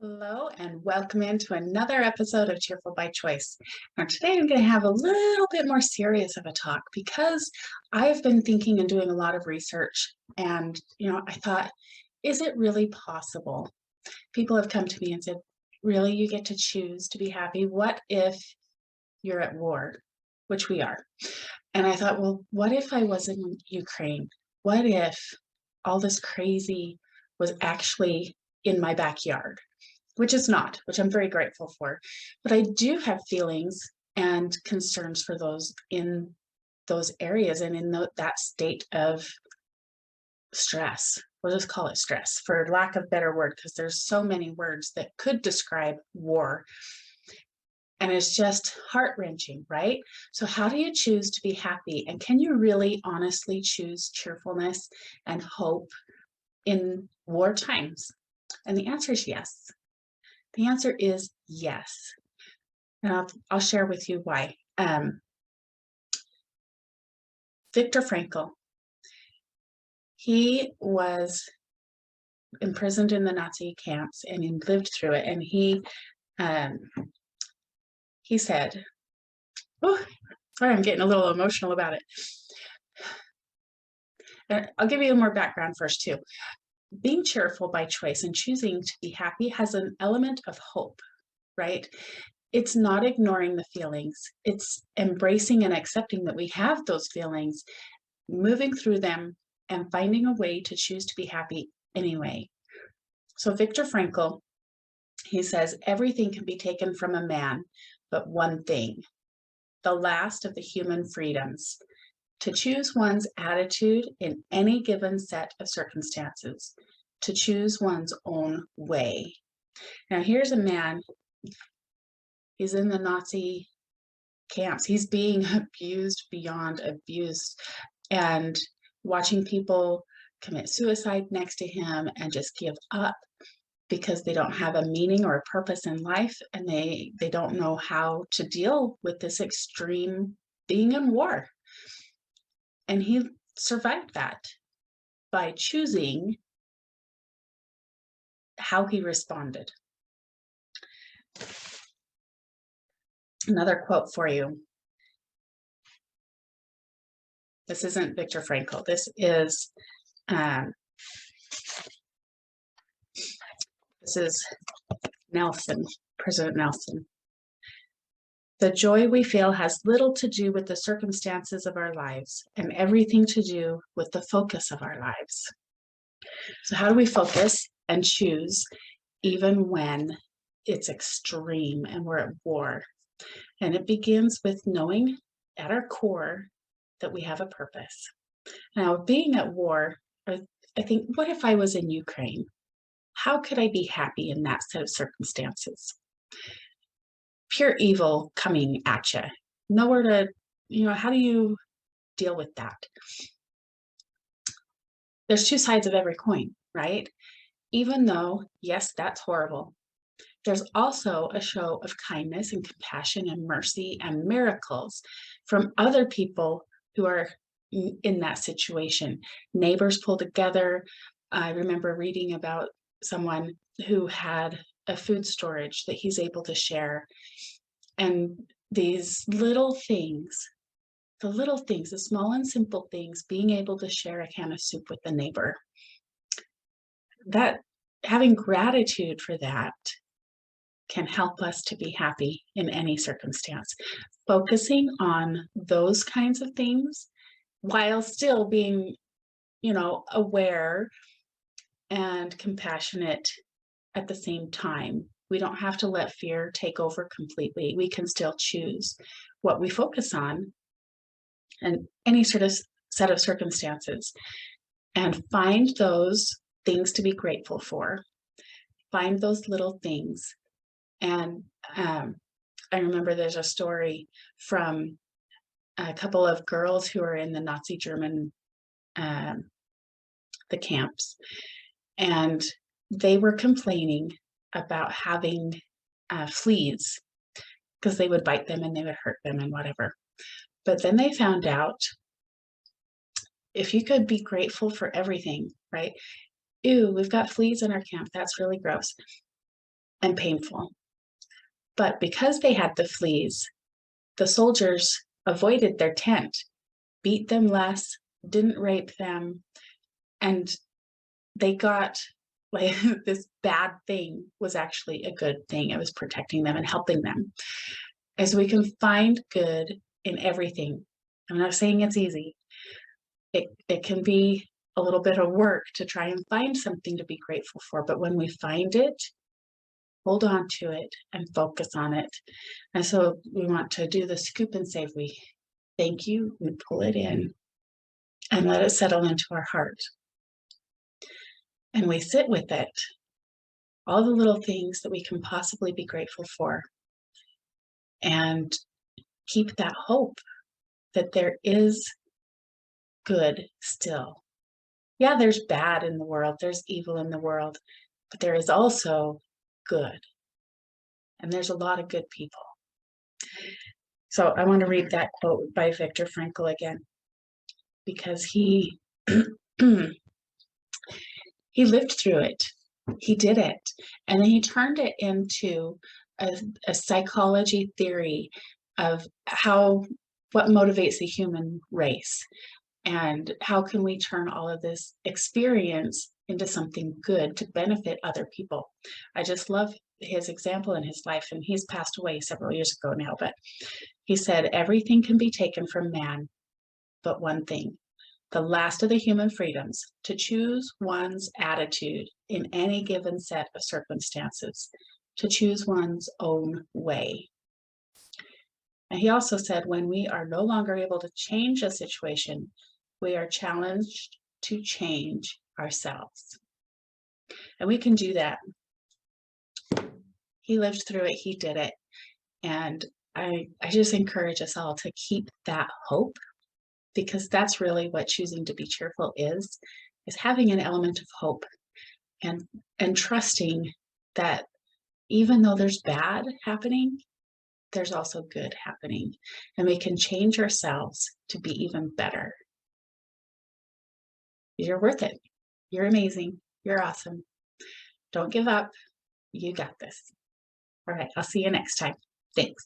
Hello and welcome into another episode of Cheerful by Choice. Now, today I'm going to have a little bit more serious of a talk because I've been thinking and doing a lot of research. And, I thought, is it really possible? People have come to me and said, really, you get to choose to be happy? What if you're at war, which we are? And I thought, well, what if I was in Ukraine? What if all this crazy was actually in my backyard? Which is not, which I'm very grateful for. But I do have feelings and concerns for those in those areas and in that state of stress. We'll just call it stress for lack of better word, because there's so many words that could describe war. And it's just heart-wrenching, right? So how do you choose to be happy? And can you really honestly choose cheerfulness and hope in war times? And the answer is yes. The answer is yes. And I'll share with you why. Viktor Frankl, he was imprisoned in the Nazi camps and he lived through it. And he said, oh, sorry, I'm getting a little emotional about it. I'll give you more background first too. Being cheerful by choice and choosing to be happy has an element of hope, right? It's not ignoring the feelings. It's embracing and accepting that we have those feelings, moving through them, and finding a way to choose to be happy anyway. So Viktor Frankl, he says, everything can be taken from a man, but one thing, the last of the human freedoms, to choose one's attitude in any given set of circumstances, to choose one's own way. Now here's a man, he's in the Nazi camps. He's being abused beyond abuse and watching people commit suicide next to him and just give up because they don't have a meaning or a purpose in life, and they don't know how to deal with this extreme being in war. And he survived that by choosing how he responded. Another quote for you. This isn't Viktor Frankl. This is Nelson, President Nelson. The joy we feel has little to do with the circumstances of our lives and everything to do with the focus of our lives. So how do we focus and choose even when it's extreme and we're at war? And it begins with knowing at our core that we have a purpose. Now, being at war, I think, what if I was in Ukraine? How could I be happy in that set of circumstances? Pure evil coming at you. Nowhere to, how do you deal with that? There's two sides of every coin, right? Even though, yes, that's horrible, there's also a show of kindness and compassion and mercy and miracles from other people who are in that situation. Neighbors pull together. I remember reading about someone who had a food storage that he's able to share. And these little things, the small and simple things, being able to share a can of soup with the neighbor, that having gratitude for that can help us to be happy in any circumstance. Focusing on those kinds of things while still being, aware and compassionate at the same time. We don't have to let fear take over completely. We can still choose what we focus on in any sort of set of circumstances and find those things to be grateful for. Find those little things. And I remember there's a story from a couple of girls who are in the Nazi German, the camps, and they were complaining about having fleas because they would bite them and they would hurt them and whatever. But then they found out if you could be grateful for everything, right? Ew, we've got fleas in our camp. That's really gross. and painful. But because they had the fleas, the soldiers avoided their tent, beat them less, didn't rape them, and they got like this bad thing was actually a good thing. It was protecting them and helping them. As we can find good in everything. I'm not saying it's easy. It can be a little bit of work to try and find something to be grateful for, but when we find it, hold on to it and focus on it. And so we want to do the scoop and save. We thank you, we pull it in and let it settle into our heart. And we sit with it, all the little things that we can possibly be grateful for, and keep that hope that there is good still. Yeah, there's bad in the world, there's evil in the world, but there is also good. And there's a lot of good people. So I want to read that quote by Viktor Frankl again, because he he lived through it. He did it. And then he turned it into a psychology theory of what motivates the human race. And how can we turn all of this experience into something good to benefit other people? I just love his example in his life, and he's passed away several years ago now, but he said, everything can be taken from man, but one thing, the last of the human freedoms, to choose one's attitude in any given set of circumstances, to choose one's own way. And he also said, when we are no longer able to change a situation, we are challenged to change ourselves. And we can do that. He lived through it, he did it. And I just encourage us all to keep that hope, because that's really what choosing to be cheerful is having an element of hope and trusting that even though there's bad happening, there's also good happening, and we can change ourselves to be even better. You're worth it. You're amazing. You're awesome. Don't give up. You got this. All right, I'll see you next time. Thanks.